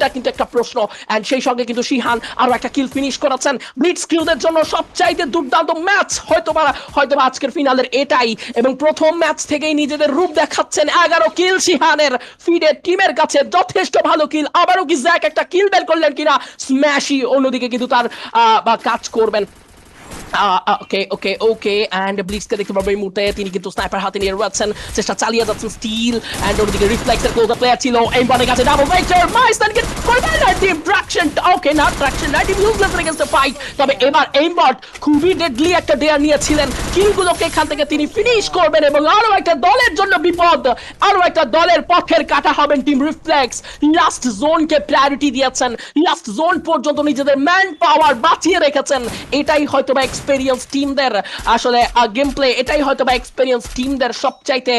এটা কিন্তু একটা প্রশ্ন। এন্ড সেই সঙ্গে কিন্তু শিহান আরো একটা কিল ফিনিশ করেছেন। ব্লিটজ কিলদের জন্য সবচাইতে দুর্দান্ত ম্যাচ হয়তোবা আজকের ফিনালের এটাই, এবং প্রথম ম্যাচ থেকেই নিজেদের রূপ দেখাচ্ছেন। 11 কিল শিহানের, ফিডে টিমের কাছে যথেষ্ট ভালো কিল। আবারও কি জ্যাক একটা কিল বের করলেন কিনা, স্ম্যাশি অন্যদিকে কিন্তু তার কাজ করবেন। ওকে ওকে ওকে এন্ড ব্লিটজকে দেখতে পারবো এই মুহূর্তে, তিনি কিন্তু স্নাইপার হাতে নিয়ে রয়েছেন, চেষ্টা চালিয়ে যাচ্ছেন স্টিল। এন্ড ওদিকে রিফ্লেক্সের ক্লোজার প্লেয়ার ছিল, এইমবটের কাছে ডাবল ভেক্টর মাইস্টার গেট করবেন না টিম ট্রাকশন। ওকে না ট্রাকশন না, team useless against the fight. তবে এবার এইমবট খুবই ডেডলি একটা ডেয়ার নিয়েছিলেন, কিলগুলোকে এখান থেকে তিনি ফিনিশ করবেন এবং আরো একটা দলের জন্য বিপদ, আরো একটা দলের পক্ষের কাটা হবেন টিম রিফ্লেক্স। লাস্ট জোনকে প্রায়োরিটি দিয়েছেন, লাস্ট জোন পর্যন্ত নিজেদের ম্যান পাওয়ার বাঁচিয়ে রেখেছেন। এটাই হয়তো বা এক্সপেরিয়েন্স টিমদের আসলে গেম প্লে, এটাই হয়তো বা এক্সপেরিয়েন্স টিমদের সবচাইতে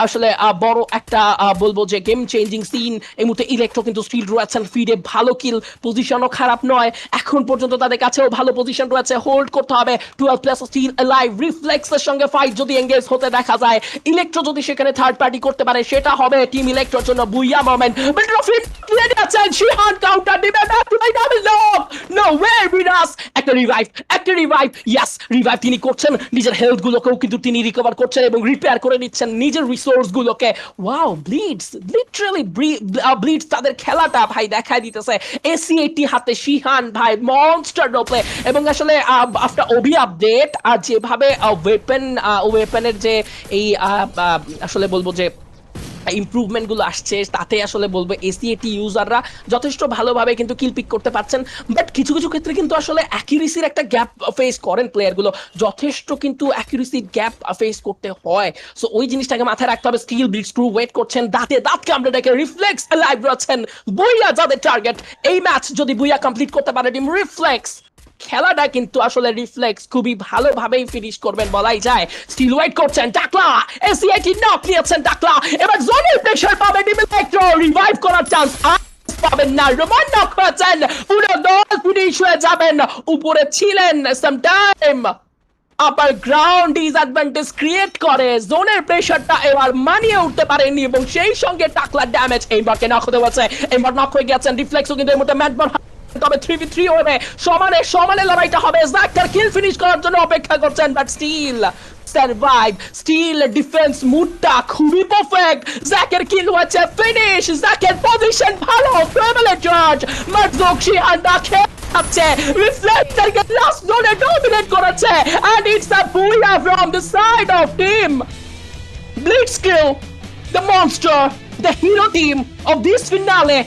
আসলে বড় একটা বলবো যে গেম চেঞ্জিং সিন। এই মুহূর্তে ইলেকট্রো কিন্তু স্টিল রয়েছেন, ফিডে ভালো কিল, পজিশনও খারাপ নয় এখন পর্যন্ত, তাদের কাছেও ভালো পজিশন রয়েছে, হোল্ড করতে হবে। 12 প্লাস স্টিল লাইভ, রিফ্লেক্সের সঙ্গে ফাইট যদি এঙ্গেজ হতে দেখা যায়, ইলেকট্রো যদি সেখানে থার্ড পার্টি করতে পারে, সেটা হবে টিম ইলেকট্রোর জন্য বুইয়া মোমেন্ট। শিহান কাউন্টার দিবে, back to my double knock, no way বিনাস, একটা রিভাইভ, ইয়েস রিভাইভ তিনি করছেন, নিজের হেলথ গুলোকেও কিন্তু তিনি রিকভার করছেন এবং রিপেয়ার করে নিচ্ছেন নিজের রিসোর্স গুলোকে। ওয়াও ব্লিডস, লিটারালি ব্লিডস তাদের খেলাটা ভাই দেখায় দিতেছে। AC80 হাতে শিহান ভাই মনস্টার রোপ্লে, এবং আসলে আফটার ওবি আপডেট যেভাবে ওয়েপেনের যে এই আসলে বলবো যে ইমপ্রুভমেন্ট গুলো আসছে, তাতে আসলে বলবো AC80 ইউজাররা যথেষ্ট ভালোভাবে কিন্তু কিল পিক করতে পারছেন। বাট কিছু কিছু ক্ষেত্রে কিন্তু আসলে অ্যাকিউরেসির একটা গ্যাপ ফেস করেন প্লেয়ার গুলো, যথেষ্ট কিন্তু অ্যাকিউরেসির গ্যাপ ফেস করতে হয়। সো ওই জিনিসটাকে মাথায় রাখতে হবে। স্টিল ব্লিটজ ক্রু ওয়েট করছেন, দাঁতে দাঁত কামড়ে দেখে রিফ্লেক্স লাইভ রয়েছেন, বুইয়া যাদের টার্গেট। এই ম্যাচ যদি বুইয়া কমপ্লিট করতে পারে টিম রিফ্লেক্স, খেলাটা কিন্তু আসলে রিফ্লেক্স খুবই ভালোভাবেই ফিনিশ করবেন বলাই যায়। স্টিল ওয়েট করছেন টাকলা, AC80 নক নিয়েছেন টাকলা, এবার জোনের প্রেসার পাবে টিম ইলেকট্রো, রিভাইভ করার চান্স পাবেন না, রোমান নক হয়েছেন, পুরো দল ফিনিশ হয়ে যাবেন। উপরে ছিলেন সামটাইম, আপার গ্রাউন্ড ডিসঅ্যাডভান্টেজ ক্রিয়েট করে, জোনের প্রেসারটা এবার মানিয়ে উঠতে পারেনি এবং সেই সঙ্গে টাকলা ড্যামেজ। এইবারকে নক হতে হচ্ছে, এইবার নক হয়ে গেছেন রিফ্লেক্সও কিন্তু এর মধ্যে ম্যাটবল, তবে 3v3 হবে, সমানে লড়াইটা হবে। জ্যাক তার কিল ফিনিশ করার জন্য অপেক্ষা করছেন, but still survive, still defence মুডটা খুবই পারফেক্ট। জ্যাকের কিল হচ্ছে ফিনিশ, জ্যাকের পজিশন ভালো, ফ্যামিলি চার্জ মার্জক শিহান রাখে আছে, রিফ্লেক্টরকে লাস্ট জোনে ডমিনেট করেছে, and it's a booyah from the side of team Blitzkill, the monster, the hero team of this finale.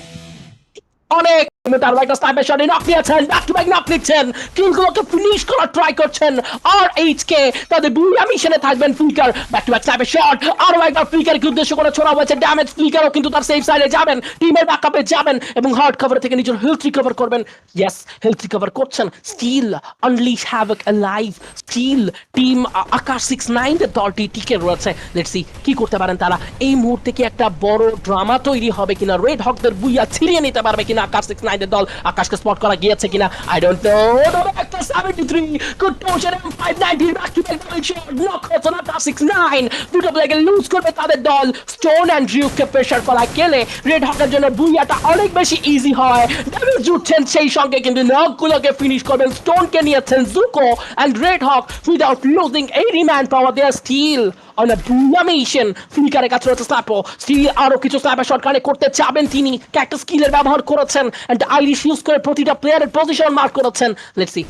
অনেক তার একটা স্নাইপার শটে নক নিয়েছেন, ব্যাক টু ব্যাক নক নিচ্ছেন, কিলগুলোকে ফিনিশ করার ট্রাই করছেন। আর এইচকে তাদের বুইয়া মিশনে থাকবেন। Flicker back to back sniper shot, আরো একবার ফ্লিকারকে উদ্দেশ্য করে ছোড়া হয়েছে ড্যামেজ। ফ্লিকারও কিন্তু তার সেফ সাইডে যাবেন, টিমের ব্যাকআপে যাবেন এবং হার্ড কভার থেকে নিজের হেলথ রিকভার করবেন। ইয়েস, হেলথ রিকভার করছেন। Still unleash havoc alive, still team Akash 69 এর দলটি টিকে রয়েছে। লেটস সি কি করতে পারেন তারা। এই মুহূর্তে কি একটা বড় ড্রামা তৈরি হবে কিনা, রেড হকদের বুইয়া ছিনিয়ে নিতে পারবে কিনা আকাশ 69 এর দল, আকাশকে স্পট করা গিয়েছে কিনা আই ডোন্ট নো। একটা 73 good potion, M590 back to back double shot, block হচ্ছে না আকাশ 69, দুটো প্লেয়ারকে লুজ করবে তাদের দল। স্টোন এন্ড ড্রিউকে প্রেসার করা গেলে রেড হকের জন্য বুইয়াটা অনেক বেশি ইজি হয়। ড্যামেজ জুটছেন, সেই সঙ্গে কিন্তু নকগুলোকে ফিনিশ করবেন। স্টোনকে নিয়েছেন জুকো and red hawk without losing any man power. They're still on a domination, ফ্লিকারের কাছে রয়েছে স্ল্যাপো, স্টিল আরো কিছু স্ল্যাপের শট কানেক্ট করতে চাবেন তিনি, ক্যাক্টাস স্কিলের ব্যবহার করেছেন এন্ড আইরিশ ইউজ করে প্রতিটা প্লেয়ারের পজিশন মার্ক করেছেন। লেটস সি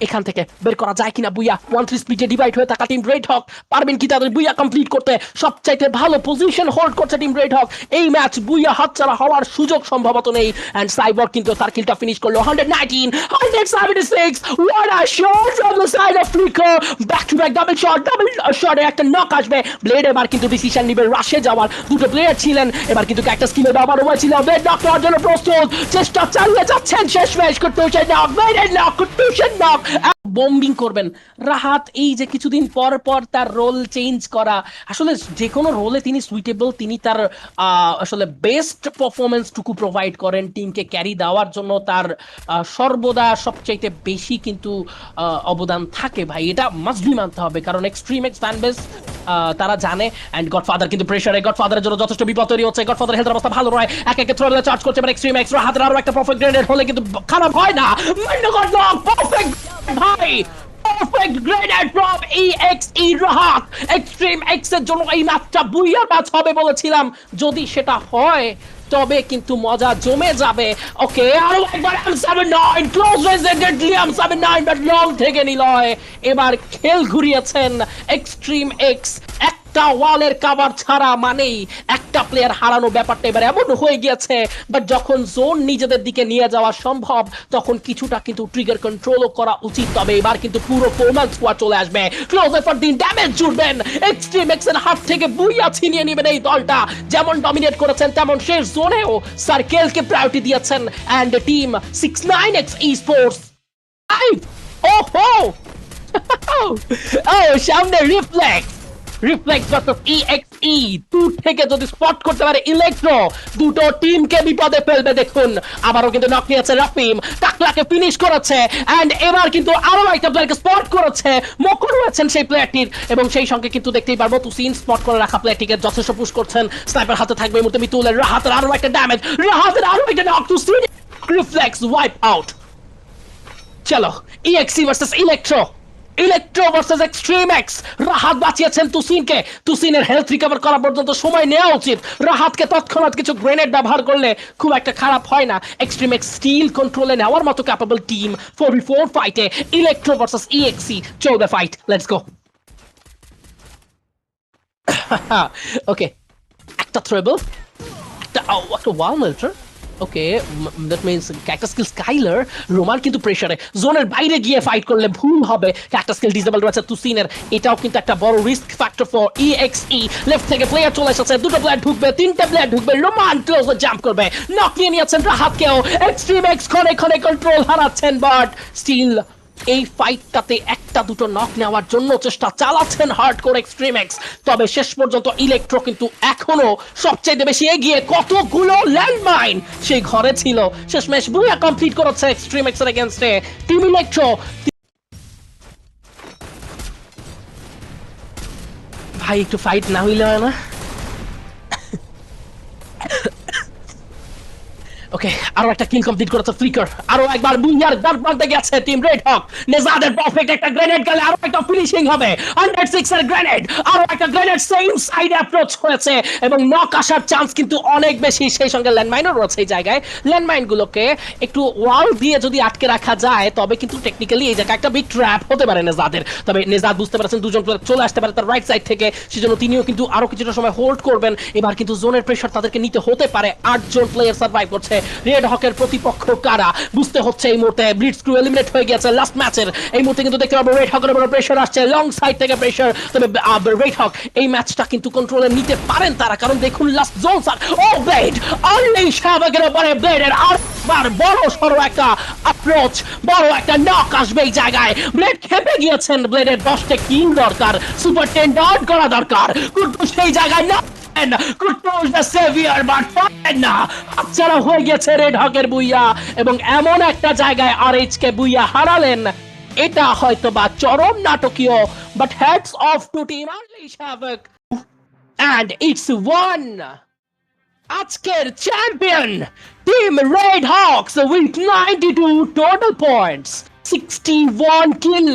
এখান থেকে বের করা যায় কিনা বুইয়া। 1-3 স্পিডে ডিভাইড হয়ে থাকা টিম রেড হক পারবেন কি তাদের বুইয়া কমপ্লিট করতে? সবচাইতে ভালো পজিশন হোল্ড করছে টিম রেড হক। এই ম্যাচ বুইয়া হাতছাড়া হওয়ার সুযোগ সম্ভবত নেই। এন্ড সাইবর্গ কিন্তু তার কিলটা ফিনিশ করলো 119, 176, what a shot from the side of Flicker, back to back double শটে একটা নক আসবে। ব্লেড এবার কিন্তু ডিসিশন নিবে রাশে যাওয়ার, দুটো প্লেয়ার ছিলেন, এবার কিন্তু একটা স্কিলের ব্যবহার হয়েছিল। ব্লেড নক করার জন্য প্রস্তুত, চেষ্টা চালিয়ে যাচ্ছেন, শেষমেশ কুটুশন নক, ব্লেড নক, কুটুশন নক, বম্বিং করবেন। রাহাত এই যে কিছুদিন পর পর তার রোল চেঞ্জ করা, আসলে যে কোনো রোলে তিনি সুইটেবল, তিনি তার আসলে বেস্ট পারফরমেন্সটুকু প্রোভাইড করেন টিমকে ক্যারি দেওয়ার জন্য। তার সর্বদা সবচাইতে বেশি কিন্তু অবদান থাকে ভাই, এটা মাস্ট বি মানতে হবে, কারণ এক্সট্রিম এক্স ফ্যান বেস তারা জানে। এন্ড গডফাদার কিন্তু প্রেসারে, গডফাদারের জন্য যথেষ্ট বিপদ তৈরি হচ্ছে। গডফাদার হেলথের অবস্থা ভালো নয়, এক একে থ্রোলে চার্জ করছে, এবার এক্সট্রিম এক্স হাতের আরো একটা পারফেক্ট গ্রেনেড হলে কিন্তু খারাপ হয় না। পারফেক্ট ভাই, perfect grenade from EXE Rahat. Extreme X এর জন্য এই ম্যাচটা বুইয়ার ম্যাচ হবে বলেছিলাম, যদি সেটা হয় তবে কিন্তু মজা জমে যাবে। ওকে, আরো একবার M79 ক্লোজ রেঞ্জে ডেডলি M79 বাট লং থেকে নিলয় এবার খেল ঘুরিয়েছেন এক্সট্রিম এক্স। একটা ওয়ালের কভার ছাড়া মানেই একটা প্লেয়ার হারানো ব্যাপারটা এবার এমন হয়ে গিয়েছে। বাট যখন জোন নিজেদের দিকে নিয়ে যাওয়া সম্ভব তখন কিছুটা কিন্তু ট্রিগার কন্ট্রোলও করা উচিত। তবে এবার কিন্তু পুরো ফোরম্যান স্কোয়াড চলে আসবে, ক্লোজার ফর দিন ড্যামেজ জুড়বেন, এক্সট্রিম এক্স এর হাত থেকে বুইয়া ছিনিয়ে নেবেন এই দলটা। যেমন ডমিনেট করেছেন তেমন শেষ জোনেও সার্কেলকে প্রায়োরিটি দিয়েছেন। অ্যান্ড টিম 69X esports ওহো ও সামনে রিফ্লেক্স ভার্সেস EXE দূর থেকে যদি স্পট করতে পারে ইলেকট্রো, দুটো টিমকে বিপদে ফেলবে। দেখুন আবারও কিন্তু নক নিয়েছে রাফিম, টাকলাকে ফিনিশ করেছে। এন্ড এবার কিন্তু আরো একটা প্লেয়ারকে স্পট করেছে, মকর রয়েছেন সেই প্লেয়ারটির, এবং সেই সঙ্গে কিন্তু দেখতেই পারবো তুসিন স্পট করে রাখা প্লেয়ারটিকে যথেষ্ট পুশ করছেন। স্নাইপার হাতে থাকবে এই মুহূর্তে মিতুলের, রাহাতের আরো একটা ড্যামেজ, রাহাতের আরো একটা knock, Tushin reflex wipe out. চলো EXE versus electro versus extreme X. Rahat বাঁচিয়েছেন তুসিনকে, তুসিনের হেলথ রিকভার করা পর্যন্ত সময় নেওয়া উচিত। রাহাতকে তৎক্ষণাৎ কিছু গ্রেনেড ব্যবহার করলে খুব একটা খারাপ হয় না। এক্সট্রিম এক্স স্টিল কন্ট্রোলে নেওয়ার মতো ক্যাপেবল টিম। 4v4 ফাইটে ইলেকট্রো ভার্সেস EXE, চল the fight, let's go. Okay, একটা থ্রেবল, একটা wall melter. Okay, that means cactus skill Skylar. Roman কিন্তু প্রেসারে, জোনের বাইরে গিয়ে ফাইট করলে ভুল হবে। ক্যাকটাস স্কিল ডিসেবল রয়েছে তুসিনের, এটাও কিন্তু একটা বড় risk factor for EXE। Left থেকে প্লেয়ার চলে এসেছে, দুটো প্লেয়ার ঢুকবে, তিনটে প্লেয়ার ঢুকবে। রোমান ক্লোজে জাম্প করবে, নক নিয়ে নিয়েছেন রাহাতকেও। এক্সট্রিম এক্স ক্ষণে ক্ষণে কন্ট্রোল হারাচ্ছেন, বাট স্টিল এই ফাইটটাতে একটা দুটো নক নেওয়ার জন্য চেষ্টা চালাচ্ছেন হার্ড করে এক্সট্রিম এক্স। তবে শেষ পর্যন্ত ইলেকট্রো কিন্তু এখনো সবচেয়ে বেশি এগিয়ে, কতগুলো ল্যান্ডমাইন সেই ঘরে ছিল। শেষমেশ বুয়া কমপ্লিট করেছে এক্সট্রিম এক্স এর এগেইনস্টে টিম ইলেকট্রো। ভাই একটু ফাইট না হইলে হয় না? ওকে, আরো একটা কিল কমপ্লিট করেছে ফ্লিকার, আরো একবার বুইয়ার দরবারে গেছে টিম রেড হক। নেজাদের পারফেক্ট একটা গ্রেনেড গেলে আরো একটা ফিনিশিং হবে। 106 এর গ্রেনেড, আরো একটা গ্রেনেড সেম সাইড অ্যাপ্রোচ হয়েছে এবং নক আসার চান্স কিন্তু অনেক বেশি। সেই সঙ্গে ল্যান্ডমাইনও রয়েছে এই জায়গায়। ল্যান্ডমাইনগুলোকে একটু ওয়াল দিয়ে যদি আটকে রাখা যায় তবে কিন্তু টেকনিক্যালি এই জায়গায় একটা বিগ ট্র্যাপ হতে পারে নেজাদের। তবে নেজাদ বুঝতে পারছেন দুজন প্লেয়ার চলে আসতে পারে তার রাইট সাইড থেকে, সেজন্য তিনিও কিন্তু আরো কিছুটা সময় হোল্ড করবেন। এবার কিন্তু জোনের প্রেসার তাদেরকে নিতে হতে পারে। 8 জন প্লেয়ার সার্ভাইভ করছে। রেড হকের প্রতিপক্ষ কারা বুঝতে হচ্ছে এই মুহূর্তে। ব্লিটজ ক্রু এলিমিনেট হয়ে গেছে লাস্ট ম্যাচের। এই মুহূর্তে কিন্তু দেখতে পাবো রেড হকের উপর প্রেসার আসছে, লং সাইড থেকে প্রেসার। তবে রেড হক এই ম্যাচটা কিন্তু কন্ট্রোলে নিতে পারেন তারা, কারণ দেখুন লাস্ট জোন স্যার। ও ব্লেড আনলিশ হ্যাভকের উপরে ব্লেডের আরবার বড় সরো একটা অ্যাপ্রোচ, বড় একটা নক আসবে এই জায়গায়। ব্লেড খেপে গিয়েছেন, ব্লেডের 10টা কিল দরকার, সুপার 10 ডাউন করা দরকার। কিন্তু সেই জায়গায় না কুটুস দ্য সেভিয়ার বাট পারেন না। আচ্ছারা হয়ে গেছে রেড হকের বুইয়া, এবং এমন একটা জায়গায় RH কে বুইয়া হারালেন, এটা হয়তো বা চরম নাটকীয়। But hats off to team unleash havoc and it's one আজকের champion team red hawks with 92 total points, 61 kill।